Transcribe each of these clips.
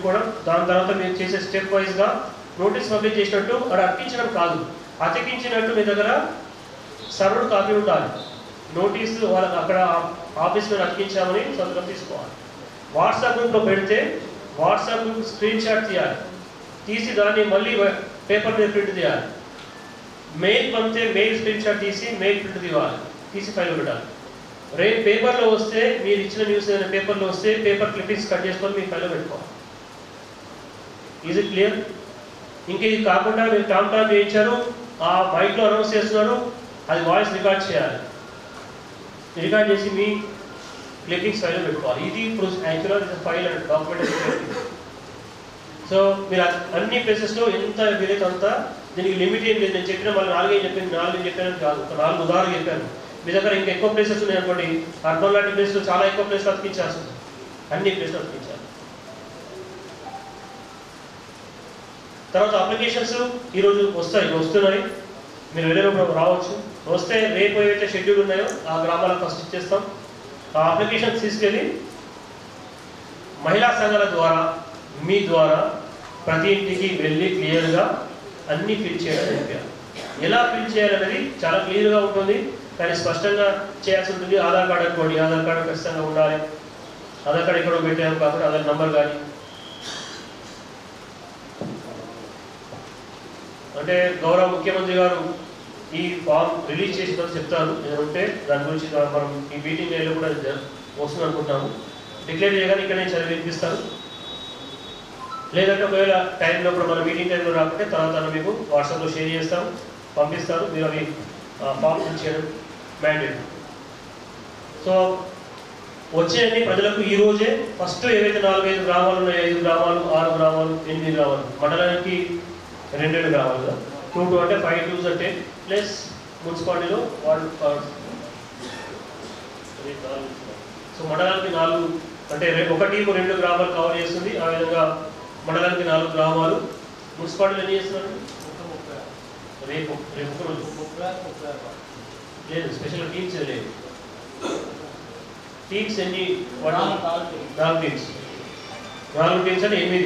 పెట్టుకోవడం, దాని తర్వాత మీరు చేసే స్టెప్ వైజ్గా నోటీస్ పబ్లిష్ చేసినట్టు అది అతికించడం కాదు, అతికించినట్టు మీ దగ్గర సర్వర్డ్ కాపీ ఉండాలి. నోటీసు వాళ్ళకి అక్కడ ఆఫీస్లో అతికించామని సంతకం తీసుకోవాలి. వాట్సాప్ గ్రూప్లో పెడితే వాట్సాప్ గ్రూప్ స్క్రీన్ షాట్ తీయాలి, తీసి దాన్ని మళ్ళీ పేపర్ మీద ప్రింట్ తీయాలి. మెయిల్ పంపితే మెయిల్ స్క్రీన్ షాట్ తీసి మెయిల్ ప్రింట్ తీయాలి, తీసి ఫైల్ పెట్టాలి. రేపు పేపర్లో వస్తే మీరు ఇచ్చిన న్యూస్ ఏదైనా పేపర్లో వస్తే పేపర్ క్లిప్పింగ్స్ కట్ చేసుకొని మీ ఫైల్లో పెట్టుకోవాలి. Is it clear? ఇంకా ఇది కాకుండా మీరు టామ్ చేయించారు, ఆ మైక్లో అనౌన్స్ చేస్తున్నారు, అది వాయిస్ రికార్డ్ చేయాలి. రికార్డ్ చేసి మీ క్లిప్పింగ్స్ ఫైల్లో పెట్టుకోవాలి. ఇది ఇప్పుడు యాక్చువల్గా ఫైల్ అండ్ డాక్యుమెంట్. సో మీరు అన్ని ప్లేసెస్లో ఎంత వీలైతే అంత, దీనికి లిమిట్ ఏం లేదు. నేను చెప్పిన వాళ్ళు 4 చెప్పాను కాదు, ఒక 4 ఉదాహరణలు చెప్పాను. మీ దగ్గర ఇంకా ఎక్కువ ప్లేసెస్ ఉన్నాయి అనుకోండి, అర్బన్ లాంటి ప్లేస్లో చాలా ఎక్కువ ప్లేస్లో అతికించాల్సింది, అన్ని ప్లేస్లో అతికించాలి. తర్వాత అప్లికేషన్స్ ఈరోజు వస్తున్నాయి, మీరు వెళ్ళేటప్పుడు రావచ్చు. వస్తే రేపు ఏవైతే షెడ్యూల్ ఉన్నాయో ఆ గ్రామాలకు ఫస్ట్ ఇచ్చేస్తాం. ఆ అప్లికేషన్స్ తీసుకెళ్ళి మహిళా సంఘాల ద్వారా మీ ద్వారా ప్రతి ఇంటికి వెళ్ళి క్లియర్గా అన్నీ ఫిల్ చేయాలని చెప్పారు. ఎలా ఫిల్ చేయాలనేది చాలా క్లియర్గా ఉంటుంది, కానీ స్పష్టంగా చేయాల్సి ఉంటుంది. ఆధార్ కార్డు అనుకోండి, ఆధార్ కార్డు ఖచ్చితంగా ఉండాలి. ఆధార్ కార్డు ఎక్కడో పెట్టాము కాబట్టి ఆధార్ నెంబర్ కానీ, అంటే గౌరవ ముఖ్యమంత్రి గారు ఈ ఫామ్ రిలీజ్ చేసిన చెప్తారు ఏదంటే దాని గురించి మనం ఈ మీటింగ్ ఏలో కూడా వస్తుంది అనుకుంటున్నాము. డిక్లేర్ చేయగానే ఇక్కడ నేను చదివి వినిపిస్తాను, లేదంటే ఒకవేళ టైంలో కూడా మన మీటింగ్ టైంలో రాకుంటే తర్వాత మీకు వాట్సాప్లో షేర్ చేస్తాము, పంపిస్తారు. మీరు అవి ఫామ్ ఫిల్ చేయడం మ్యాండేట్. సో వచ్చేయండి ప్రజలకు ఈరోజే ఫస్ట్ ఏవైతే 4-5 గ్రామాలు ఉన్నాయి, 5 గ్రామాలు, 6 గ్రామాలు, 8 గ్రామాలు, మండలానికి 2 గ్రామాలు, 2 అంటే 5 2s అంటే ప్లస్ మున్సిపాలిటీలో 1 సో మండలానికి 4 అంటే ఒక టీము 2 గ్రామాలు కవర్ చేస్తుంది. ఆ విధంగా మండలానికి 4 గ్రామాలు. మున్సిపాలిటీలు ఎన్ని చేస్తున్నారు? రేపు లేదు, స్పెషల్ టీమ్స్ లేదు. టీమ్స్ ఎన్ని? 4 టీమ్స్. 4 టీమ్స్ అంటే 8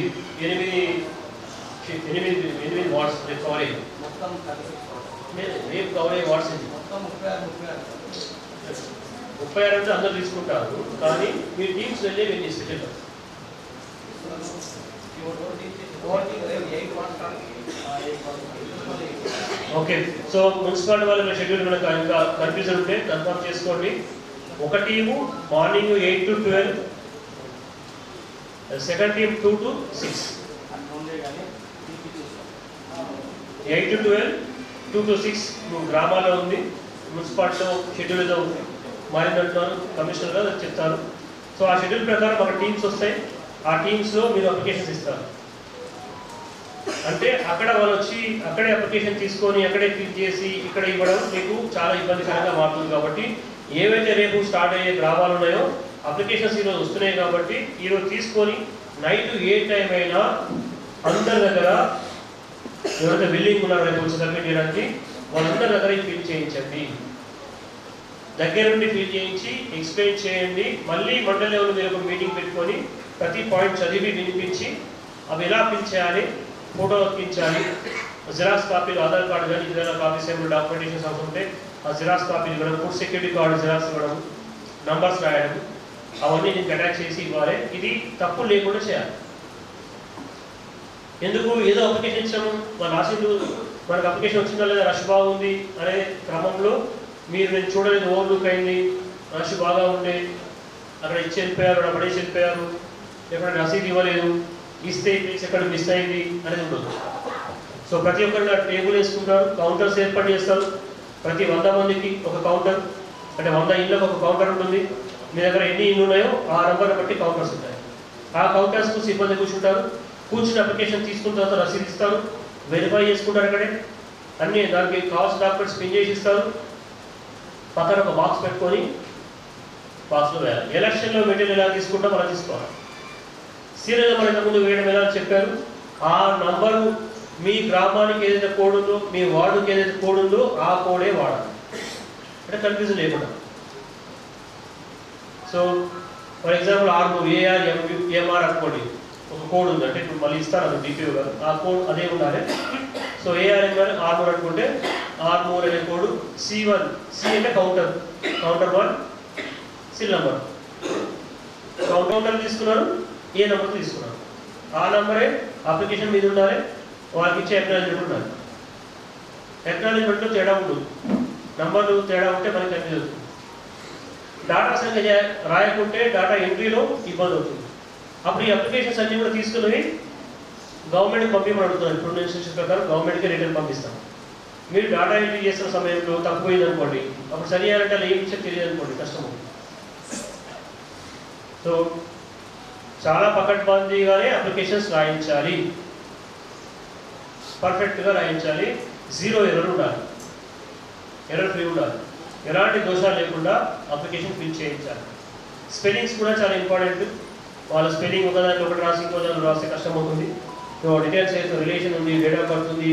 వార్డ్స్ రేపు కవర్ అయ్యింది. రేపు కవర్ అయ్యే వార్డ్స్ ఏంటి? 36 అంటే అందరూ తీసుకుంటారు, కానీ మీ టీమ్స్ వెళ్ళేవి ఎన్ని స్పెషల్? ఓకే. సో మున్సిపాలిటీ వాళ్ళ షెడ్యూల్ కనుక ఇంకా కన్ఫ్యూజన్ ఉంటే కన్ఫర్మ్ చేసుకోండి. ఒక team morning 8 to 12, second team 2 to 6. 8 to 12, 2 to 6 గ్రామాల్లో ఉంది. మున్సిపాలిటీలో షెడ్యూల్ ఏదో ఉంది, మారిందంటున్నారు, కమిషనర్ గారు చెప్తారు. సో ఆ షెడ్యూల్ ప్రకారం అక్కడ టీమ్స్ వస్తాయి, ఆ టీమ్స్లో మీరు అప్లికేషన్స్ ఇస్తారు. అంటే అక్కడ వాళ్ళు వచ్చి అక్కడే అప్లికేషన్ తీసుకొని అక్కడే ఫిల్ చేసి ఇక్కడ ఇవ్వడం మీకు చాలా ఇబ్బందికరంగా మారుతుంది. కాబట్టి ఏవైతే రేపు స్టార్ట్ అయ్యే గ్రామాలు ఉన్నాయో అప్లికేషన్స్ ఈరోజు వస్తున్నాయి కాబట్టి ఈరోజు తీసుకొని నైట్ ఏ టైం అయినా అందరి దగ్గర ఎవరైతే బిల్డింగ్ ఉన్నారో రేపు వచ్చి సబ్మిట్ చేయడానికి వాళ్ళందరి దగ్గర ఫిల్ చేయించండి. దగ్గర నుండి ఫిల్ చేయించి ఎక్స్ప్లెయిన్ చేయండి. మళ్ళీ మండలి లెవెల్ మీరు ఒక మీటింగ్ పెట్టుకొని ప్రతి పాయింట్ చదివి వినిపించి అవి ఎలా ఫిల్ చేయాలి, ఫోటో ఎక్కించాలి, జిరాక్స్ కాపీలు, ఆధార్ కార్డు కానీ ఏదైనా కాపీస్ ఏమైనా డాక్యుమెంటేషన్స్ అవసరం ఉంటే ఆ జిరాక్స్ కాపీలు ఇవ్వడం, ఫుడ్ సెక్యూరిటీ కార్డు జిరాక్స్ ఇవ్వడం, నంబర్స్ రాయడం, అవన్నీ దీనికి అటాచ్ చేసి ఇవ్వాలి. ఇది తప్పు లేకుండా చేయాలి. ఎందుకు ఏదో అప్లికేషన్ ఇచ్చాము వాళ్ళు ఆశలు మనకు అప్లికేషన్ వచ్చిందా లేదా, రష్ బాగుంది అనే క్రమంలో మీరు నేను చూడలేదు, ఓవర్లుక్ అయింది, రష్ బాగా ఉండే అక్కడ ఇచ్చి వెళ్ళిపోయారు, అక్కడ పడేసి వెళ్ళిపోయారు, ఎక్కడ రసీదు ఇవ్వలేదు, ఇస్తే ప్లేస్ ఎక్కడ మిస్ అయింది అనేది ఉండదు. సో ప్రతి ఒక్కరిగా టేబుల్ వేసుకుంటారు, కౌంటర్స్ ఏర్పాటు చేస్తారు. ప్రతి 100 మందికి ఒక కౌంటర్, అంటే 100 ఇళ్ళకు ఒక కౌంటర్ ఉంటుంది. మీ దగ్గర ఎన్ని ఇళ్ళు ఉన్నాయో ఆ నెంబర్ని బట్టి కౌంటర్స్ ఉంటాయి. ఆ కౌంటర్స్కు సిబ్బంది కూర్చుంటారు. కూర్చుని అప్లికేషన్ తీసుకున్న తర్వాత రసీదు ఇస్తారు, వెరిఫై చేసుకుంటారు. అక్కడే అన్నీ దానికి కావాల్సిన డాక్యుమెంట్స్ పిన్ చేసి ఇస్తారు. పక్కన ఒక బాక్స్ పెట్టుకొని బాక్స్లో వేయాలి. ఎలక్షన్లో మెటీరియల్ ఎలా తీసుకుంటాం అలా తీసుకోవాలి. సీరియల్ నెంబర్ ఇంతకుముందు వేయడం ఎలా చెప్పారు, ఆ నంబరు మీ గ్రామానికి ఏదైతే కోడ్ ఉందో, మీ వార్డుకి ఏదైతే కోడ్ ఉందో ఆ కోడే వాడాలి, అంటే కన్ఫ్యూజన్ లేకుండా. So for example 6 AR MR అనుకోండి, ఒక కోడ్ ఉంది, అంటే ఇప్పుడు మళ్ళీ ఇస్తారు అది డిపిఓ గారు, ఆ కోడ్ అదే ఉండాలి. సో ఏఆర్ఎం గారు ఆర్మూర్ అనుకుంటే ఆర్మూర్ అనే కోడ్ C1, సి అంటే కౌంటర్, కౌంటర్ 1 సిల్ నెంబర్, కౌంటర్ తీసుకున్నారు, ఏ నెంబర్ తీసుకున్నారు, ఆ నెంబరే అప్లికేషన్ మీద ఉండాలి, వాళ్ళకి ఇచ్చే అక్నాలెడ్జ్మెంట్ ఉండాలి. అక్నాలెడ్జ్మెంట్లో తేడా ఉంటుంది, నంబర్లు తేడా ఉంటే మనకి కన్ఫ్యూజ్ అవుతుంది. డాటా సంఖ్య రాయకుంటే డాటా ఎంట్రీలో ఇబ్బంది అవుతుంది. అప్పుడు ఈ అప్లికేషన్స్ అన్నీ కూడా తీసుకుని గవర్నమెంట్కి పంపించమని అడుగుతున్నాను. ఇప్పుడు ఇన్స్ట్రక్షన్స్ ప్రకారం గవర్నమెంట్కి రిటర్న్ పంపిస్తాం. మీరు డాటా ఎంట్రీ చేస్తున్న సమయంలో తక్కువైంది అనుకోండి, అప్పుడు సరి చేయాలంటే అలా ఏమి ఇచ్చేది తెలియదు అనుకోండి, కష్టం. సో చాలా పకడ్బందీగానే అప్లికేషన్స్ రాయించాలి, పర్ఫెక్ట్గా రాయించాలి, 0 ఎర్రర్ ఉండాలి, ఎర్రర్ ఫ్రీ ఉండాలి, ఎలాంటి దోషాలు లేకుండా అప్లికేషన్ ఫిల్ చేయించాలి. స్పెల్లింగ్స్ కూడా చాలా ఇంపార్టెంట్. వాళ్ళ స్పెల్లింగ్ ఒకదానికి ఒకటి రాసి ఇంకో దాన్ని రాస్తే కష్టం అవుతుంది. సో డీటెయిల్స్ అయితే రిలేషన్ ఉంది, డేట్ ఆఫ్ బర్త్ ఉంది,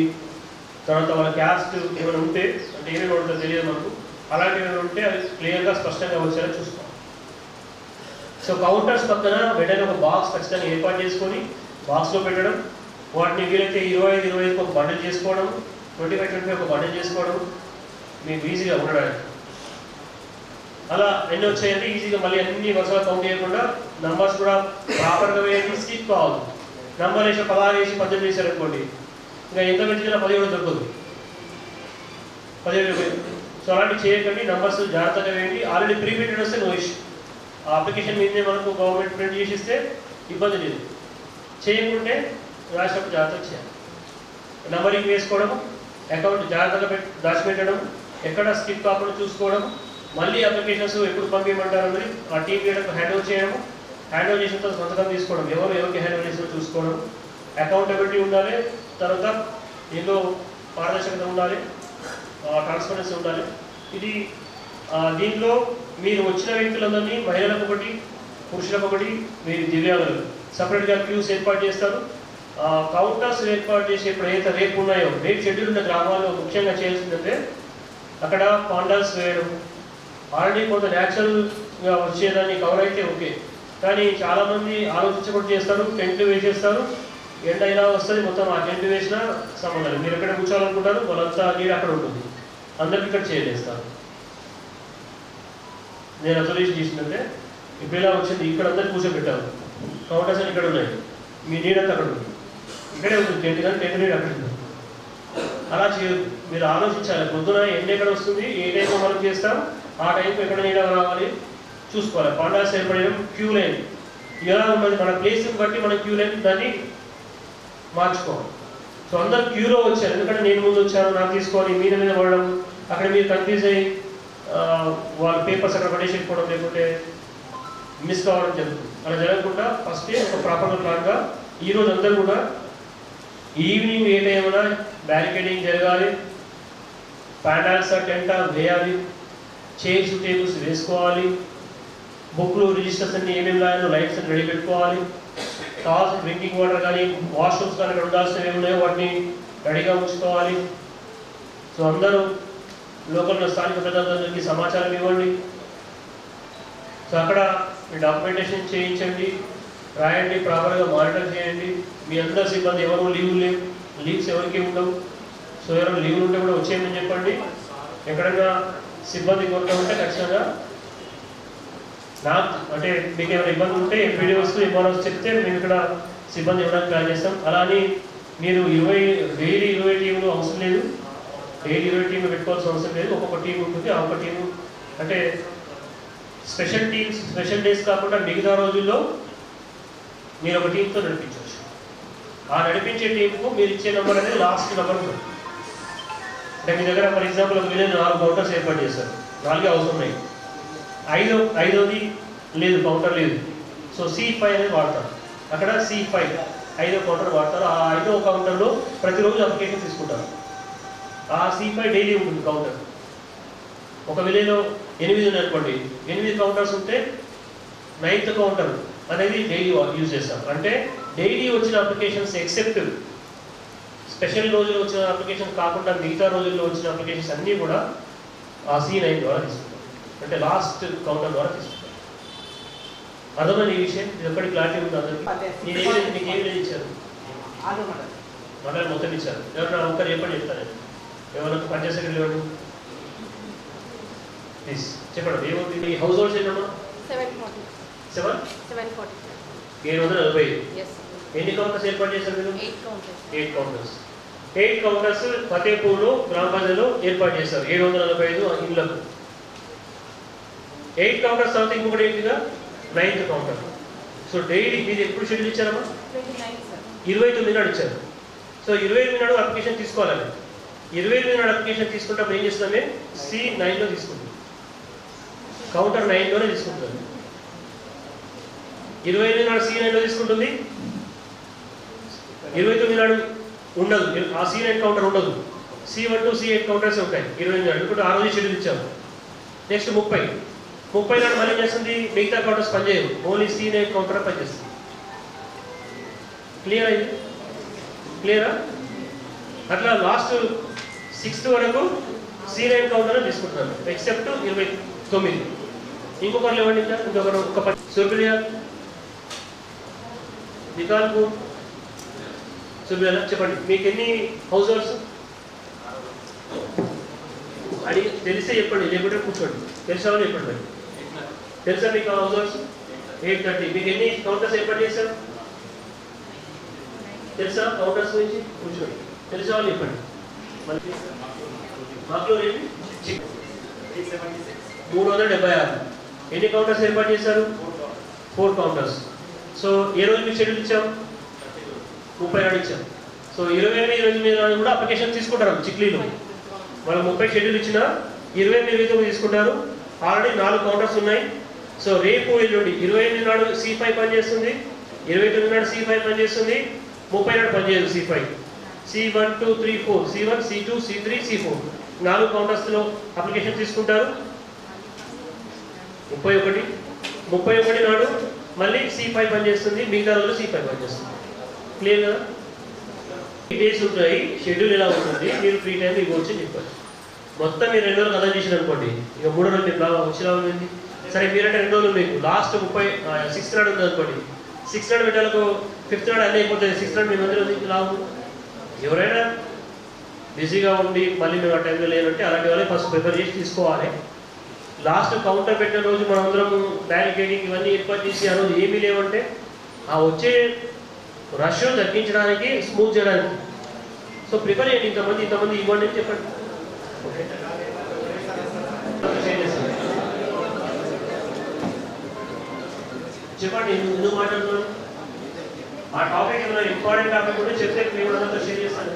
తర్వాత వాళ్ళ క్యాస్ట్ ఏమైనా ఉంటే, అంటే ఏమేమి ఉంటుందో తెలియదు మనకు, అలాంటివి ఏమైనా ఉంటే అవి క్లియర్గా స్పష్టంగా వచ్చేలా చూసుకోవాలి. సో కౌంటర్స్ పక్కన వెంటనే ఒక బాక్స్ ఖచ్చితంగా ఏర్పాటు చేసుకొని బాక్స్లో పెట్టడం, వాటిని వీలైతే 25 ఒక బండిల్ చేసుకోవడం, 25 ఒక బండిల్ చేసుకోవడం మీకు ఈజీగా ఉండడానికి. అలా ఎన్ని వచ్చాయంటే ఈజీగా మళ్ళీ అన్ని వరుసగా కౌంట్ చేయకుండా నంబర్స్ కూడా ప్రాపర్గా వేయండి, స్కిప్ కావాలి. నంబర్ వేసి 16 వేసి 18 వేసారు అనుకోండి, ఇంకా ఎంత పెట్టినా 17 దొరకదు, 17. సో అలాంటివి చేయకండి, నంబర్స్ జాగ్రత్తగా వేయండి. ఆల్రెడీ ప్రీప్రింటెడ్ వస్తే నో ఇష్యూ, ఆ అప్లికేషన్ మీదనే మనకు గవర్నమెంట్ ప్రింట్ చేసి ఇస్తే ఇబ్బంది లేదు. చేయకుంటే రాసినప్పుడు జాగ్రత్తగా చేయాలి. నంబరింగ్ వేసుకోవడం, అకౌంట్ జాగ్రత్తగా దాచిపెట్టడం, ఎక్కడ స్కిప్ కాకుండా చూసుకోవడం, మళ్ళీ అప్లికేషన్స్ ఎప్పుడు పంపించమంటారు అన్నది ఆ టీం లీడర్కి హ్యాండ్ ఓవర్ చేయడం, హ్యాండ్ ఓవర్ చేసిన తర్వాత సంతకం తీసుకోవడం, ఎవరికి హ్యాండ్ ఓవర్ చేసినా చూసుకోవడం, అకౌంటబిలిటీ ఉండాలి, తర్వాత దీనిలో పారదర్శకత ఉండాలి, ట్రాన్స్పరెన్సీ ఉండాలి. ఇది దీంట్లో మీరు వచ్చిన వ్యక్తులందరినీ మహిళలకు ఒకటి, పురుషులకు ఒకటి, మీరు దివ్యాంగులకు సపరేట్గా క్యూస్ ఏర్పాటు చేస్తారు. కౌంటర్స్ ఏర్పాటు చేసి ఎప్పుడైతే రేపు ఉన్నాయో, రేపు షెడ్యూల్ ఉన్న గ్రామాల్లో ముఖ్యంగా చేయాల్సిందంటే అక్కడ పాండాల్స్ వేయడం. ఆల్రెడీ కొంత న్యాచురల్గా వచ్చేదాన్ని కవర్ అయితే ఓకే, కానీ చాలామంది ఆలోచించకుండా చేస్తారు, టెంట్లు వేసేస్తారు, ఎండ ఇలా వస్తుంది, మొత్తం ఆ టెంట్ వేసినా సంబంధం. మీరు ఎక్కడ కూర్చోవాలనుకుంటారు, వాళ్ళంతా నీరు అక్కడ ఉంటుంది, అందరికి ఇక్కడ చేయలేస్తారు. నేను అబ్జర్వేషన్ చేసిందంటే ఇప్పుడు ఇలా వచ్చింది, ఇక్కడ అందరికి కూర్చోబెట్టారు, కౌంటర్స్ అని ఇక్కడ ఉన్నాయి, మీ నీడంతా అక్కడ ఉంది, ఇక్కడే ఉంటుంది టెంట్, కానీ టెంట్ నీడు అక్కడ ఉంటుంది. అలా చేయదు, మీరు ఆలోచించాలి. పొద్దున ఎండ ఎక్కడ వస్తుంది, ఏ టైంలో మనం చేస్తాం, ఆ టైంలో ఎక్కడ నీడ రావాలి చూసుకోవాలి. పాండాల్స్ ఏర్పడడం, క్యూ లైన్ ఎలా ఉన్నది, మన ప్లేస్ని బట్టి మన క్యూ లైన్ దాన్ని మార్చుకోవాలి. సో అందరు క్యూలో వచ్చారు, ఎందుకంటే నేను ముందు వచ్చాను, నాకు తీసుకోవాలి, మీద పడడం, అక్కడ మీరు కన్ఫ్యూజ్ అయ్యి వాళ్ళ పేపర్స్ అక్కడ పడేసేసుకోవడం, లేకుంటే మిస్ కావడం జరుగుతుంది. అలా జరగకుండా ఫస్ట్ ఒక ప్రాపర్గా ప్లాన్గా ఈరోజు అందరూ కూడా ఈవినింగ్ ఏ టైంలో బ్యారికేడింగ్ జరగాలి, ప్యాండాల్స్ టెంట్ వేయాలి, చైర్స్ టేబుల్స్ వేసుకోవాలి, బుక్లు రిజిస్టర్స్ అన్ని ఏమేమి రాయాలో లైట్స్ అన్ని రెడీ పెట్టుకోవాలి, టాస్ డ్రింకింగ్ వాటర్ కానీ వాష్రూమ్స్ కానీ అక్కడ ఉండాల్సినవి ఏమి ఉన్నాయో వాటిని రెడీగా ఉంచుకోవాలి. సో అందరూ లోకల్ స్థానిక ప్రజలందరికీ సమాచారం ఇవ్వండి. సో అక్కడ మీ డాక్యుమెంటేషన్ చేయించండి, రాయండి, ప్రాపర్గా మానిటర్ చేయండి. మీ అందరి సిబ్బంది ఎవరు లీవ్స్ ఎవరికి ఉండవు. సో ఎవరైనా లీవ్లు ఉంటే కూడా వచ్చేయమని చెప్పండి. ఎక్కడైనా సిబ్బంది కొరత ఉంటే ఖచ్చితంగా నాకు, అంటే మీకు ఏమైనా ఇబ్బంది ఉంటే ఎంపీడీఓస్ ఎంఆర్ఓస్ చెప్తే మేము ఇక్కడ సిబ్బంది ఇవ్వడానికి ప్లాన్ చేస్తాం. అలా అని మీరు డైలీ 20 టీంలు అవసరం లేదు, డైలీ 20 టీంలు పెట్టుకోవాల్సిన అవసరం లేదు. ఒక్కొక్క టీం ఉంటుంది, ఆ ఒక్క టీము అంటే స్పెషల్ టీమ్స్, స్పెషల్ డేస్ కాకుండా మిగతా రోజుల్లో మీరు ఒక టీంతో నడిపించవచ్చు. ఆ నడిపించే టీంకు మీరు ఇచ్చే నెంబర్ అనేది లాస్ట్ నెంబర్ ఉంటుంది. అంటే మీ దగ్గర ఫర్ ఎగ్జాంపుల్ ఒక విలేజ్ 4 కౌంటర్స్ ఏర్పాటు చేస్తారు, 4 అవసరం ఉన్నాయి, ఐదోది లేదు, కౌంటర్ లేదు. సో C5 అనేది వాడతారు, అక్కడ C5 5వ కౌంటర్ వాడతారు. ఆ 5వ కౌంటర్లో ప్రతిరోజు అప్లికేషన్ తీసుకుంటారు. ఆ C5 డైలీ ఉంటుంది కౌంటర్. ఒక విలేజ్లో 8 ఉన్నాయి అనుకోండి, 8 కౌంటర్స్ ఉంటే 9th కౌంటర్ అనేది డైలీ యూజ్ చేస్తాం. అంటే డైలీ వచ్చిన అప్లికేషన్స్ ఎక్సెప్ట్ స్పెషల్ రోజుల్లో వచ్చిన అప్లికేషన్ కాకుండా మిగతా రోజుల్లో వచ్చిన అప్లికేషన్స్ అన్నీ కూడా ఆ C9 ద్వారా తీసుకుంటాం, అంటే లాస్ట్ కౌంటర్ ద్వారా తీసుకుంటాం. అర్థమైన ఈ విషయం ఇది ఒక్కటి క్లారిటీ ఉంది అందరికి. నీకు ఏమి లేదు ఇచ్చారు, మండలం మొత్తం ఇచ్చారు. ఎవరైనా ఒకరు చెప్పండి, చెప్తాను. ఎవరైనా పంచాయత్ సెక్రటరీ ఇవ్వండి ప్లీజ్, చెప్పండి. ఏమవుతుంది మీ హౌస్ హోల్డ్స్ ఏంటమ్మా? 745. ఎన్ని కౌంటర్స్ ఏర్పాటు చేశారు మీరు? 8 కౌంటర్స్. 8 కౌంటర్స్ ఫతేపూర్లో గ్రామ పంచాయతీలో ఏర్పాటు చేశారు 745 ఇళ్లకు. 8 కౌంటర్స్ తర్వాత ఇంకొకటి ఏంటిగా 9th కౌంటర్. సో డైలీ మీరు ఎప్పుడు షెడ్యూల్ ఇచ్చారమ్మా? 29 నాడు ఇచ్చారు. సో 28 నాడు అప్లికేషన్ తీసుకోవాలండి. 28 నాడు అప్లికేషన్ తీసుకుంటే ఏం చేస్తామే C9లో తీసుకుంటాం, కౌంటర్ 9లోనే తీసుకుంటుంది. 28 నాడు C9లో తీసుకుంటుంది, 29 నాడు ఉండదు. ఆ C9 కౌంటర్ ఉండదు. C1 to C8 కౌంటర్స్ ఉంటాయి 28 నాడు. ఇప్పుడు ఆ రోజు షెడ్యూల్ ఇచ్చాము. నెక్స్ట్ 30 నాడు మళ్ళీ చేస్తుంది, మిగతా కౌంటర్స్ పనిచేయవు, ఓన్లీ C9 కౌంటర్ పనిచేస్తుంది. క్లియర్ అయింది? క్లియరా? అట్లా లాస్ట్ 6th వరకు C9 కౌంటర్ తీసుకుంటున్నాను, ఎక్సెప్ట్ 29. ఇంకొకరు ఇవ్వండి, ఇంకొకరు ఒక సుర్బిలియా నికాల్పూర్ సుబ్రహ్మణ్యం చెప్పండి, మీకు ఎన్ని హౌస్ హోల్డ్స్ అడిగి తెలిస్తే చెప్పండి, లేకుంటే కూర్చోండి. తెలుసా చెప్పండి. మరి తెలుసా మీకు హౌస్ హోల్డ్స్? 830. మీకు ఎన్ని కౌంటర్స్ ఏర్పాటు చేశారు తెలుసా? కౌంటర్స్ గురించి కూర్చోండి. తెలుసా వాళ్ళు చెప్పండి. మళ్ళీ మాకు 376. ఎన్ని కౌంటర్స్ ఏర్పాటు చేశారు? 4 కౌంటర్స్. సో ఏ రోజు మీకు షెడ్యూల్ ఇచ్చాం? 30 నాడు ఇచ్చాం. సో 28, 29 నాడు కూడా అప్లికేషన్ తీసుకుంటారు చిక్లీలో. వాళ్ళు 30 షెడ్యూల్ ఇచ్చినా 28, 29 తీసుకుంటారు. ఆల్రెడీ 4 కౌంటర్స్ ఉన్నాయి. సో రేపు ఎల్లుండి 28 నాడు C5 పనిచేస్తుంది, 29 నాడు C5 పనిచేస్తుంది, 30 నాడు పనిచేయదు C5. C1, 2, 3, 4, C1, C2, C3, C4 4 కౌంటర్స్లో application తీసుకుంటారు. 31 నాడు మళ్ళీ C5 పనిచేస్తుంది, మిగతా రోజు C5 పనిచేస్తుంది. క్లియర్ కదా? డేస్ ఉంటాయి, షెడ్యూల్ ఎలా ఉంటుంది, మీరు ఫ్రీ టైం ఇవ్వచ్చు అని చెప్పారు. మొత్తం మీరు 2 రోజులు కథ చేసిన అనుకోండి, ఇక 3 రోజులు మీకు వచ్చేలా ఉంది. సరే మీరంటే 2 రోజులు మీకు లాస్ట్ 6th నాడు ఉంది అనుకోండి, 6th నాడు పెట్టాలకు 5th నాడు అన్నీ అయిపోతుంది. 6th నాడు మీ మందిలో లాభం. ఎవరైనా బిజీగా ఉండి మళ్ళీ మేము ఆ టైంలో లేనంటే అలాంటి వాళ్ళే ఫస్ట్ ప్రిపేర్ చేసి తీసుకోవాలి. లాస్ట్ కౌంటర్ పెట్టిన రోజు మనం అందరం బ్యారికేడింగ్ ఇవన్నీ ఏర్పాటు చేసి ఆ రోజు ఏమీ లేవంటే ఆ వచ్చే రష్ తగ్గించడానికి, స్మూత్ చేయడానికి. సో ప్రిపేర్ చేయండి, ఇంతమంది ఇవ్వండి అని చెప్పండి. ఓకే చెప్పండి, ఎందుకు మాట్లాడుతున్నాను? ఆ టాపిక్ ఏమైనా ఇంపార్టెంట్ టాపిక్ ఉంటే చెప్తే మేము అందరితో షేర్ చేస్తాను.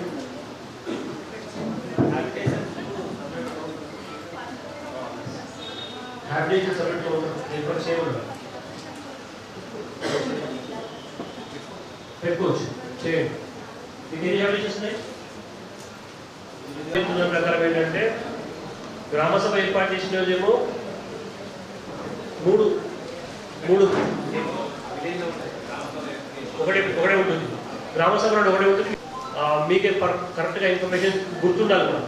హ్యాబిలిటీ సబ్జెక్ట్లో ఏర్పాటు చేయకూడదు, పెట్టుకోవచ్చు, చేయండి. మీకు ఎన్ని హ్యాబిలిటీస్ ఉన్నాయి? ప్రకారం ఏంటంటే గ్రామసభ ఏర్పాటు చేసిన రోజేమో 3 ఒకటే ఉంటుంది. గ్రామసభ ఒకటే ఉంటుంది. మీకే కరెక్ట్గా ఇన్ఫర్మేషన్ గుర్తుండాలి కూడా.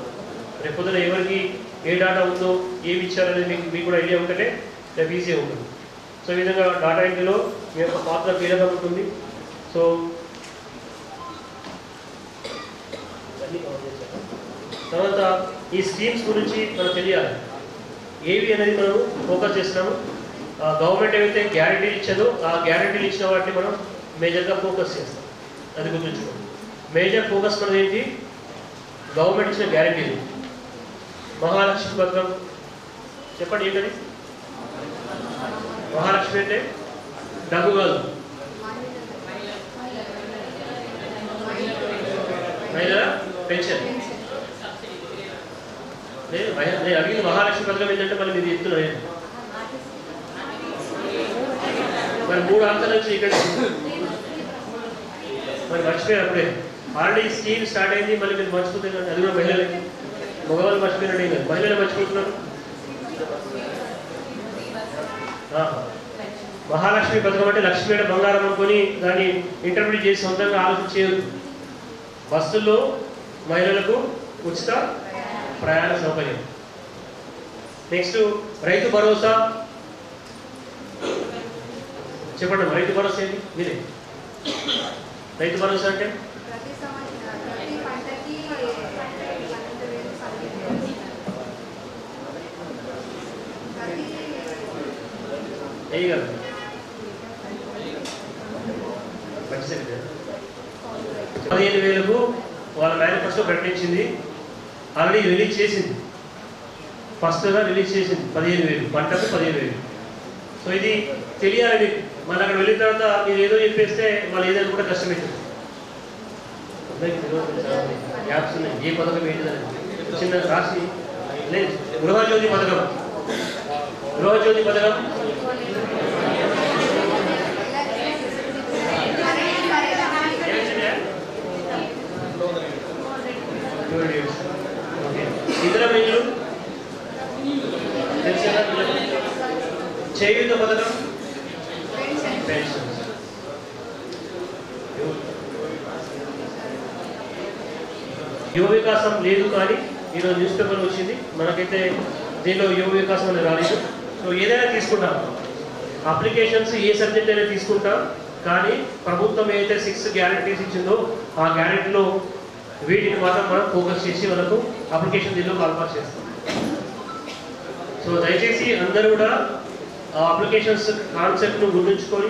రేపు పొద్దున ఎవరికి ఏ డాటా ఉందో, ఏమి ఇచ్చారనేది మీకు కూడా ఐడియా ఉంటేనే రేపు ఈజీగా ఉంటుంది. సో ఈ విధంగా డాటా ఎంట్రీలో మీ యొక్క పాత్ర కీలకం ఉంటుంది. సో తర్వాత ఈ స్కీమ్స్ గురించి మనకు తెలియాలి. ఏవి అనేది మనం ఫోకస్ చేస్తున్నాము. గవర్నమెంట్ ఏవైతే గ్యారెంటీలు ఇచ్చేదో ఆ గ్యారెంటీలు ఇచ్చిన వాటిని మనం మేజర్గా ఫోకస్ చేస్తాం. అది గుర్తుంచుకోండి. మేజర్ ఫోకస్ మనది ఏంటి? గవర్నమెంట్ ఇచ్చిన గ్యారెంటీలు. మహాలక్ష్మి పథకం చెప్పండి ఏంటది? మహాలక్ష్మి అంటే డబ్బు కాదు, మహిళల పెన్షన్. నేను అడిగింది మహాలక్ష్మి పథకం ఏంటంటే మళ్ళీ మీరు చెప్తున్నారు. మరి 3 అంశాలు వచ్చి ఇక్కడ మరి మర్చిపోయారు. అప్పుడే ఆల్రెడీ స్కీమ్ స్టార్ట్ అయింది, మళ్ళీ మీరు మర్చిపోతున్నారు. అది కూడా మహిళలకి. మగవాళ్ళు మర్చిపోయినట్టు ఏం మహిళలు మర్చిపోతున్నారు. మహాలక్ష్మి పథకం అంటే లక్ష్మి అంటే బంగారం అనుకొని దాన్ని ఇంటర్ప్రిట్ చేసి సొంతంగా ఆలోచించేది. బస్సుల్లో మహిళలకు ఉచిత ప్రయాణ సౌకర్యం. నెక్స్ట్ రైతు భరోసా. చెప్పండి రైతు భరోసా ఏంటి మీరే రైతు భరోసా అంటే కదా 15,000కు వాళ్ళ మేనిఫెస్టో ప్రకటించింది, ఆల్రెడీ రిలీజ్ చేసింది, ఫస్ట్గా రిలీజ్ చేసింది 15,000 పంటకు 15,000. సో ఇది తెలియాలి. మన అక్కడ వెళ్ళిన తర్వాత మీరు ఏదో చెప్పేస్తే వాళ్ళు ఏదైనా కూడా కష్టమవుతుంది. యాప్స్ ఉన్నాయి, ఏ పథకం ఏంటిదని చిన్న రాసి లేదు. గృహజ్యోతి పథకం ఇతర బిల్లు చేయూత పథకం పెన్షన్స్. యువ వికాసం లేదు కానీ ఈరోజు న్యూస్ పేపర్ వచ్చింది, మనకైతే దీనిలో యువ వికాసం అనేది రాలేదు. సో ఏదైనా తీసుకుంటాం, అప్లికేషన్స్ ఏ సబ్జెక్ట్ అయినా తీసుకుంటాం, కానీ ప్రభుత్వం ఏదైతే 6 గ్యారెంటీస్ ఇచ్చిందో ఆ గ్యారెంటీలో వీటిని మాత్రం మనం ఫోకస్ చేసి మనకు అప్లికేషన్ దీనిలో కాల్పాస్ చేస్తాం. సో దయచేసి అందరూ కూడా ఆ అప్లికేషన్స్ కాన్సెప్ట్ను గుర్తుంచుకొని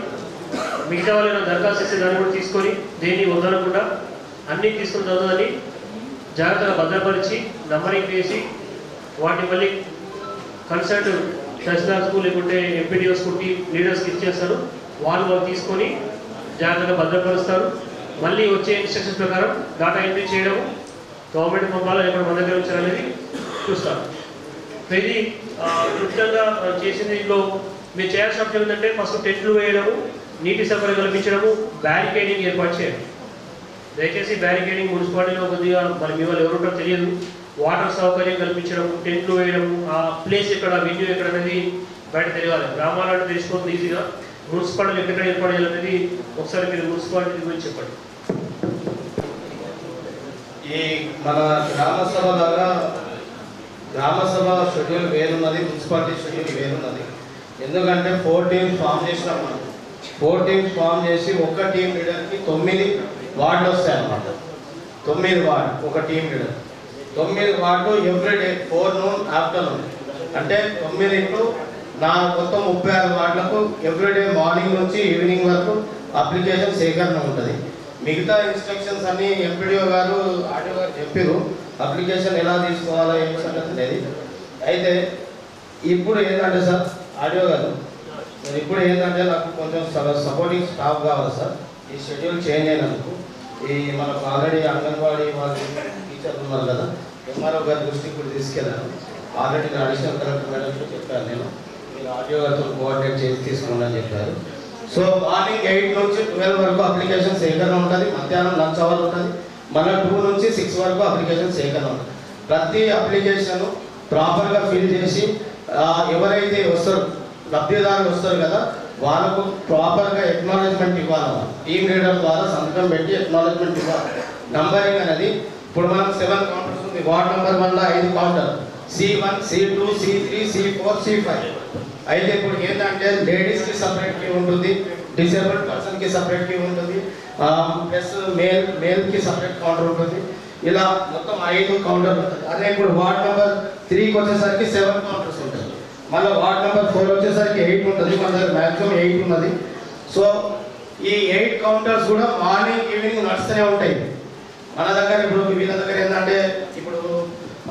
మిగతా వాళ్ళని దరఖాస్తు చేసే దాన్ని కూడా తీసుకొని దేన్ని వదలకుండా అన్నీ తీసుకుని చదవదని జాగ్రత్తగా భద్రపరిచి నంబరింగ్ చేసి వాటిని మళ్ళీ కన్సల్ట్ తహసీల్దార్స్కు లేకుంటే ఎంపీడీఓస్కు లీడర్స్కి ఇచ్చేస్తారు. వాళ్ళు తీసుకొని జాగ్రత్తగా భద్రపరుస్తారు. మళ్ళీ వచ్చే ఇన్స్ట్రక్షన్స్ ప్రకారం డేటా ఎంట్రీ చేయడం, గవర్నమెంట్ పంపాలా లేకపోతే మన దగ్గర ఉంచాలనేది చూస్తారు. సో ఇది క్లుప్తంగా చేసింది. దీంట్లో మీరు చేయాల్సిన అంశం ఏంటంటే ఫస్ట్ టెంట్లు వేయడము, నీటి సరఫరా కల్పించడము, బ్యారికేడింగ్ ఏర్పాటు చేయడం. దయచేసి బ్యారికేడింగ్ మున్సిపాలిటీలో కొద్దిగా మరి మీ వాళ్ళు ఎవరుంటారో తెలియదు, వాటర్ సౌకర్యం కల్పించడం, టెంట్లు వేయడం, ఆ ప్లేస్ ఎక్కడ, వెన్యూ ఎక్కడ అనేది బయట తెలియాలి. గ్రామాలను తెలుసుకోవద్దు ఈజీగా. మున్సిపాలిటీలు ఎక్కడ ఏర్పాటు చేయాలనేది ఒకసారి మీరు మున్సిపాలిటీ గురించి చెప్పండి. ఈ మన గ్రామసభ ద్వారా గ్రామసభ షెడ్యూల్ వేరున్నది, మున్సిపాలిటీ షెడ్యూల్ వేరున్నది. ఎందుకంటే 4 టీమ్స్ ఫామ్ చేసినాం. మనం 4 టీమ్స్ ఫామ్ చేసి ఒక టీం లీడర్కి 9 వార్డులు వస్తాయి అన్నమాట. 9 వార్డు ఒక team leader, 9 ward everyday 4 noon afternoon, అంటే 9 ఇంటూ మొత్తం 36 వార్డులకు ఎవ్రీడే మార్నింగ్ నుంచి ఈవినింగ్ వరకు అప్లికేషన్ సేకరణ ఉంటుంది. మిగతా ఇన్స్ట్రక్షన్స్ అన్నీ ఎంపీడీఓ గారు ఆర్డీఓ గారు చెప్పారు, అప్లికేషన్ ఎలా తీసుకోవాలో ఏం సంగతి లేదు. అయితే ఇప్పుడు ఏంటంటే సార్ ఆర్డీఓ గారు, ఇప్పుడు ఏంటంటే నాకు కొంచెం సపోర్టింగ్ స్టాఫ్ కావాలి సార్. ఈ షెడ్యూల్ చేంజ్ అయినందుకు ఈ మనకు ఆల్రెడీ అంగన్వాడీ వాళ్ళు టీచర్లు ఉన్నారు కదా, ఎంఆర్ఓ గారి దృష్టికి కూడా తీసుకెళ్ళాను. ఆల్రెడీ అడిషనల్ కలెక్టర్ మేడంతో చెప్పాను, నేను మీరు ఆర్డీఓ గారితో కోఆర్డినేట్ చేసి తీసుకోండి అని చెప్పారు. సో మార్నింగ్ 8 నుంచి 12 వరకు అప్లికేషన్ సేకరణ ఉంటుంది, మధ్యాహ్నం లంచ్ అవర్ ఉంటుంది, మళ్ళీ 2 నుంచి 6 వరకు అప్లికేషన్ సేకరణ ఉంటుంది. ప్రతి అప్లికేషన్ ప్రాపర్గా ఫిల్ చేసి ఎవరైతే వస్తారో లబ్ధిదారులు వస్తారు కదా వాళ్ళకు ప్రాపర్గా ఎక్నాలజ్మెంట్ ఇవ్వాలి. టీమ్ లీడర్ ద్వారా సంతకం పెట్టి ఎక్నాలజ్మెంట్ ఇవ్వాలి. నంబరింగ్ అనేది ఇప్పుడు మనం 7 కౌంటర్స్ ఉంది. వార్డ్ నెంబర్ 1లో 5 counter, C1, C2, C3, C4, C5. అయితే ఇప్పుడు ఏంటంటే లేడీస్కి సపరేట్ క్యూ ఉంటుంది, డిసేబుల్డ్ పర్సన్కి సపరేట్ క్యూ ఉంటుంది, ప్లస్ మేల్కి సపరేట్ కౌంటర్ ఉంటుంది. ఇలా మొత్తం 5 కౌంటర్ ఉంటుంది. అదే ఇప్పుడు వార్డ్ నెంబర్ 3కి వచ్చేసరికి 7 కౌంటర్స్ ఉంటుంది. మళ్ళీ వార్డ్ నెంబర్ 4 వచ్చేసరికి 8 ఉంటుంది. మన దగ్గర మ్యాక్సిమం 8 ఉన్నది. సో ఈ 8 కౌంటర్స్ కూడా మార్నింగ్ ఈవినింగ్ నడుస్తూనే ఉంటాయి. మన దగ్గర ఇప్పుడు వీళ్ళ దగ్గర ఏంటంటే ఇప్పుడు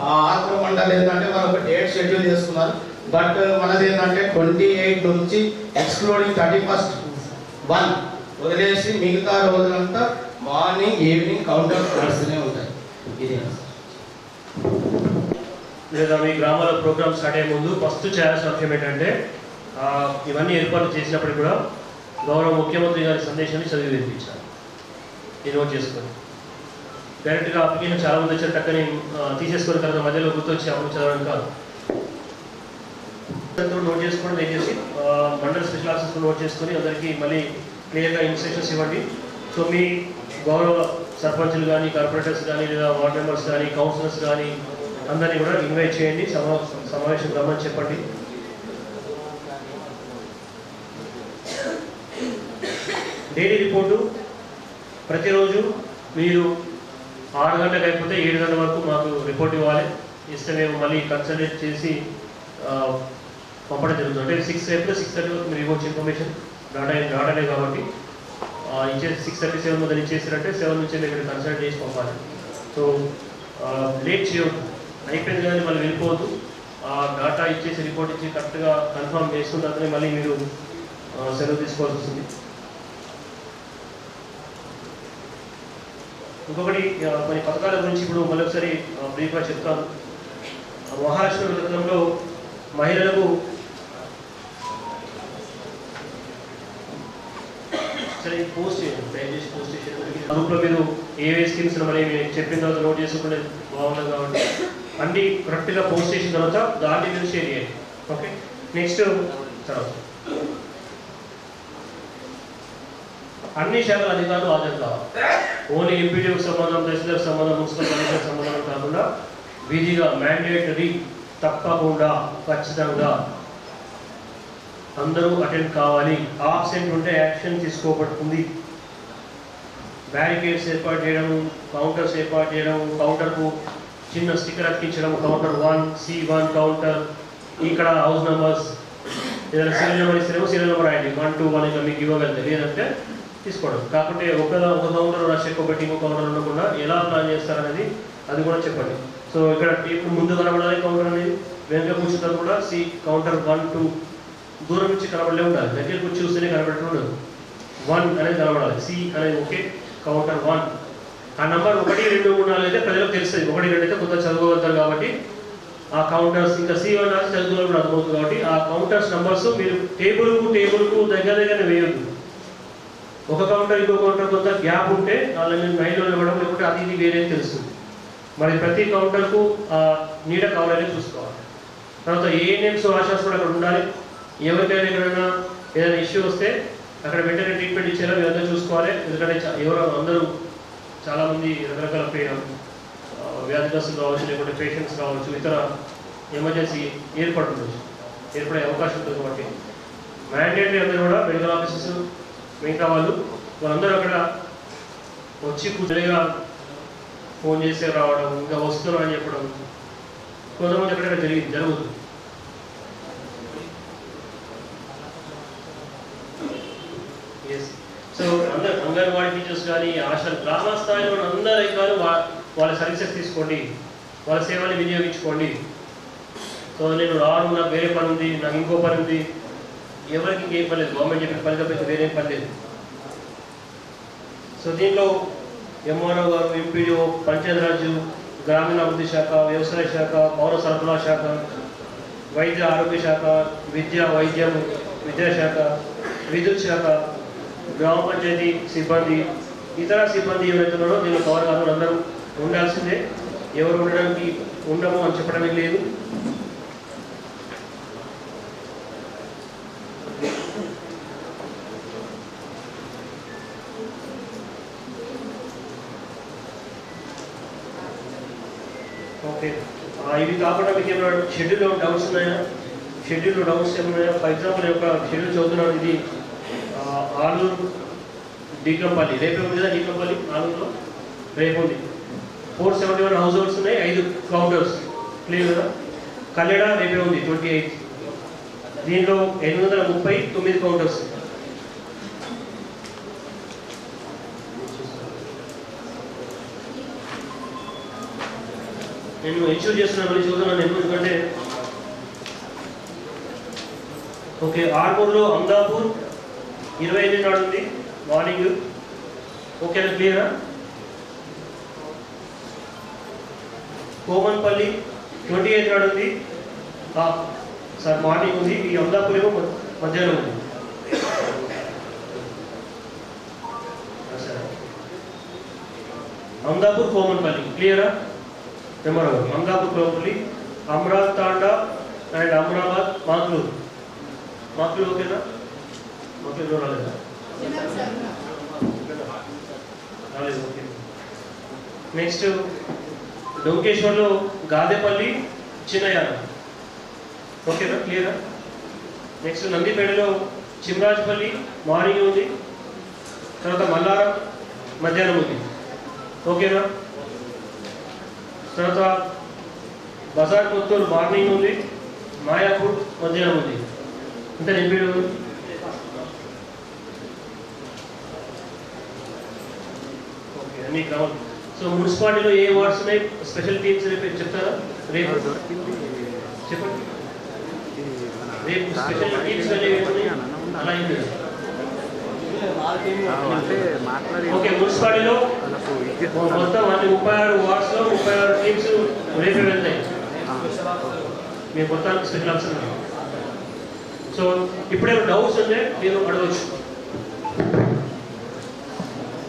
ఆంధ్ర మండలి ఏంటంటే వాళ్ళు ఒక డేట్ షెడ్యూల్ చేసుకున్నారు. బట్ మనది ఏంటంటే 28 నుంచి ఎక్స్క్లూడింగ్ 31 వదిలేసి మిగతా రోజులంతా మార్నింగ్ ఈవినింగ్ కౌంటర్స్ నడుస్తూనే ఉంటాయి. ఇది లేదా మీ గ్రామాల ప్రోగ్రామ్ స్టార్ట్ అయ్యే ముందు ఫస్ట్ చేయాల్సిన అంశం ఏంటంటే ఇవన్నీ ఏర్పాటు చేసినప్పుడు కూడా గౌరవ ముఖ్యమంత్రి గారి సందేశాన్ని చదివి వినిపించాలి. ఇది నోట్ చేసుకొని డైరెక్ట్గా అప్లికేషన్ చాలా మంది వచ్చారు, టక్కని తీసేసుకొని కదా మధ్యలో గుర్తొచ్చి అమలు చదవడం కాదు. నోట్ చేసుకోండి, దయచేసి మండల్ స్పెషల్ ఆఫీసర్స్ నోట్ చేసుకొని అందరికీ మళ్ళీ క్లియర్గా ఇన్స్ట్రక్షన్స్ ఇవ్వండి. సో మీ గౌరవ సర్పంచులు కానీ, కార్పొరేటర్స్ కానీ, లేదా వార్డ్ మెంబర్స్ కానీ, కౌన్సిలర్స్ కానీ అందరినీ కూడా ఇన్వైట్ చేయండి, సమావేశం రమ్మని చెప్పండి. డైలీ రిపోర్టు ప్రతిరోజు మీరు 6 గంటలకు అయిపోతే 7 గంటల వరకు మాకు రిపోర్ట్ ఇవ్వాలి. ఇస్తే మేము మళ్ళీ కన్సల్టేట్ చేసి పంపడం జరుగుతుంది. అంటే 6 అయిపోతే 6:30 వరకు మీరు ఇవ్వచ్చు ఇన్ఫర్మేషన్. డాటానే కాబట్టి ఇచ్చే 6:37 మొదలు ఇచ్చేసారంటే 7 నుంచి మీరు కన్సల్ట్ చేసి పంపాలి. సో లేట్ చేయవద్దు, అయిపోయింది కానీ మళ్ళీ వెళ్ళిపోవద్దు. డాటా ఇచ్చేసి రిపోర్ట్ ఇచ్చి కరెక్ట్గా కన్ఫర్మ్ చేసుకున్న తర్వాత మళ్ళీ మీరు సెలవు తీసుకోవాల్సి వస్తుంది. ఇంకొకటి కొన్ని పథకాల గురించి ఇప్పుడు మరొకసారి బ్రీఫ్గా చెప్తాను. మహారాష్ట్ర పథకంలో మహిళలకు సరే పోస్ట్ చేయండి, దయచేసి పోస్ట్ చేయండి. గ్రూప్లో మీరు ఏవే స్కీమ్స్ మరి చెప్పిన తర్వాత నోట్ చేసుకుంటే బాగుంటుంది కాబట్టి అన్ని కరెక్ట్గా పోస్ట్ చేసిన తర్వాత దాన్ని మీరు షేర్ చేయండి. ఓకే, నెక్స్ట్ తర్వాత అన్ని శాఖల అధికారులు హాజరు కావాలి. ఓన్లీ ఎంపీడీఓకి సంబంధం, తహసీల్దార్కి సంబంధం, మున్సిపల్ కమిషనర్కి సంబంధం కాకుండా విధిగా మ్యాండేటరీ తప్పకుండా ఖచ్చితంగా అందరూ అటెండ్ కావాలి. ఆబ్సెంట్ ఉంటే యాక్షన్ తీసుకోబడుతుంది. బ్యారికేడ్స్ ఏర్పాటు చేయడం, కౌంటర్స్ ఏర్పాటు చేయడం, కౌంటర్కు చిన్న స్టిక్కర్ అతికించడం, కౌంటర్ 1 C1 కౌంటర్, ఇక్కడ హౌస్ నెంబర్స్ ఏదైనా సీరియల్ నెంబర్ ఇస్తేనేమో సీరియల్ నెంబర్ రాయండి 1 2 1 ఇంకా మీకు ఇవ్వగలిగితే, లేదంటే తీసుకోవడం. కాకుంటే ఒక కౌంటర్ రష్ ఎక్కువ పెట్టి ఇంకో కౌంటర్ ఉండకుండా ఎలా ప్లాన్ చేస్తారనేది అది కూడా చెప్పండి. సో ఇక్కడ ఇప్పుడు ముందు కనబడాలి కౌంటర్ అనేది, వెనక కూర్చుంటారు కూడా సి కౌంటర్ 1 2 దూరం నుంచి కనబడలే ఉండాలి, దగ్గరికి వచ్చి చూస్తేనే కనబడటం ఉండదు. 1 అనేది కనబడాలి, సి అనేది ఓకే కౌంటర్ 1. ఆ నెంబర్ 1 2 3 4 అయితే ప్రజలకు తెలుస్తుంది. 1 2 అయితే కొంత చదువుతారు కాబట్టి ఆ కౌంటర్స్, ఇంకా C1 రాసి చదువులో కూడా అర్థమవుతుంది కాబట్టి ఆ కౌంటర్స్ నెంబర్స్ మీరు టేబుల్కు దగ్గర వేయొద్దు. ఒక కౌంటర్ ఇంకో కౌంటర్ కొంత గ్యాప్ ఉంటే వాళ్ళని లైన్లో ఇవ్వడం, లేకుంటే అది ఇది వేరే తెలుస్తుంది. మరి ప్రతి కౌంటర్కు నీడ కావాలని చూసుకోవాలి. తర్వాత ఏఎన్ఎంస్ ఆశాస్ కూడా అక్కడ ఉండాలి. ఎవరికైనా ఎక్కడైనా ఏదైనా ఇష్యూ వస్తే అక్కడ వెంటనే ట్రీట్మెంట్ ఇచ్చేలా మీరందరూ చూసుకోవాలి. ఎందుకంటే అందరూ చాలామంది రకరకాల వ్యాధిగ్రస్తులు కావచ్చు, లేకుంటే పేషెంట్స్ కావచ్చు, ఇతర ఎమర్జెన్సీ ఏర్పడే అవకాశం ఉంటుంది. కాబట్టి మ్యాండేటరీ అందరూ కూడా మెడికల్ ఆఫీసర్స్ మిగతా వాళ్ళందరూ అక్కడ వచ్చి కూర్చొనిగా ఫోన్ చేసి రావడం, ఇంకా వస్తున్నాం అని చెప్పడం కొంతమంది ఎక్కడైనా జరుగుతుంది. సో అందరు అంగన్వాడీ టీచర్స్ కానీ ఆశలు గ్రామ స్థాయిలో అందరూ అధికారులు వాళ్ళ సర్వీసెస్ తీసుకోండి, వాళ్ళ సేవలు వినియోగించుకోండి. సో నేను రాను, నాకు వేరే పని ఉంది, నాకు ఇంకో పని ఉంది, ఎవరికి ఇంకేం పని లేదు, గవర్నమెంట్ చెప్పిన పని తప్పితే వేరే పని లేదు. సో దీంట్లో ఎంఆర్ఓ గారు, ఎంపీడీఓ, పంచాయతీరాజ్, గ్రామీణాభివృద్ధి శాఖ, వ్యవసాయ శాఖ, పౌర సరఫరా శాఖ, వైద్య ఆరోగ్య శాఖ, వైద్యం విద్యాశాఖ, విద్యుత్ శాఖ, గ్రామ పంచాయతీ సిబ్బంది, ఇతర సిబ్బంది ఎవరైతే ఉన్నారో దీనిలో కవర్ కాదు, అందరూ ఉండాల్సిందే. ఎవరు ఉండడానికి ఉండము అని చెప్పడానికి లేదు. ఓకే, ఇవి కాకుండా మీకు ఏమైనా షెడ్యూల్లో డౌట్స్ ఉన్నాయా? షెడ్యూల్లో డౌట్స్ ఏమైనా? ఫర్ ఎగ్జాంపుల్ ఒక షెడ్యూల్ చదువుతున్నాను, ఇది ఆలూరు డీకంపల్లి రేపే ఉంది కదా, డీకంపల్లి ఆలూరులో రేపు ఉంది. 471 హౌస్ హోల్డ్స్ ఉన్నాయి, 5 కౌంటర్స్ క్లియర్ కదా. కల్లెడ రేపే ఉంది 28. దీంట్లో 839 కౌంటర్స్. నేను ఇష్యూ చేస్తున్నాను, మళ్ళీ చూస్తున్నాను ఎందుకంటే ఓకే. ఆర్మూర్లో అమదాపూర్ 28 నాడు ఉంది మార్నింగ్, ఓకేనా, క్లియరా? కోమన్పల్లి 28 నాడు ఉంది సార్, మార్నింగ్ ఉంది. ఈ అమదాపూర్ ఏమో మధ్యాహ్నం ఉంది. అమదాపూర్ కోమన్పల్లి క్లియరా? నెంబర్ 1 అమదాపూర్ కోమన్పల్లి, అమరావతి తాండా అండ్ అమరాబాద్ మాక్లూరు ఓకేనా? మాక్లూరు రాలేదా? రాలేదు, ఓకే. నెక్స్ట్ డొంకేశ్వర్లో గాదేపల్లి చిన్నయాన, ఓకేనా, క్లియరా? నెక్స్ట్ నందిపేటలో చిమ్రాజ్పల్లి మార్నింగ్ ఉంది, తర్వాత మల్లారం మధ్యాహ్నం ఉంది, ఓకేనా? తర్వాత బజార్ కొత్తూరు మార్నింగ్ ఉంది, మాయాపూర్ మధ్యాహ్నం ఉంది. అంటే నింపిడు ఓకే అన్ని కావాలి. సో మున్సిపాలిటీలో ఏ వార్డ్స్ ఉన్నాయి, స్పెషల్ టీమ్స్ రేపు చెప్తారా? రేపు చెప్పండి. రేపు స్పెషల్ టీమ్స్ అలా ఏంటి? ఓకే, మున్సిపాలిటీలో మొత్తం అన్ని 36 వార్డ్స్లో 36 టీమ్స్ రేపే వెళ్తాయి. మీరు మొత్తానికి స్పెషల్ ఆఫీసర్. సో ఇప్పుడే డౌట్స్ ఉంటే మీరు అడగవచ్చు.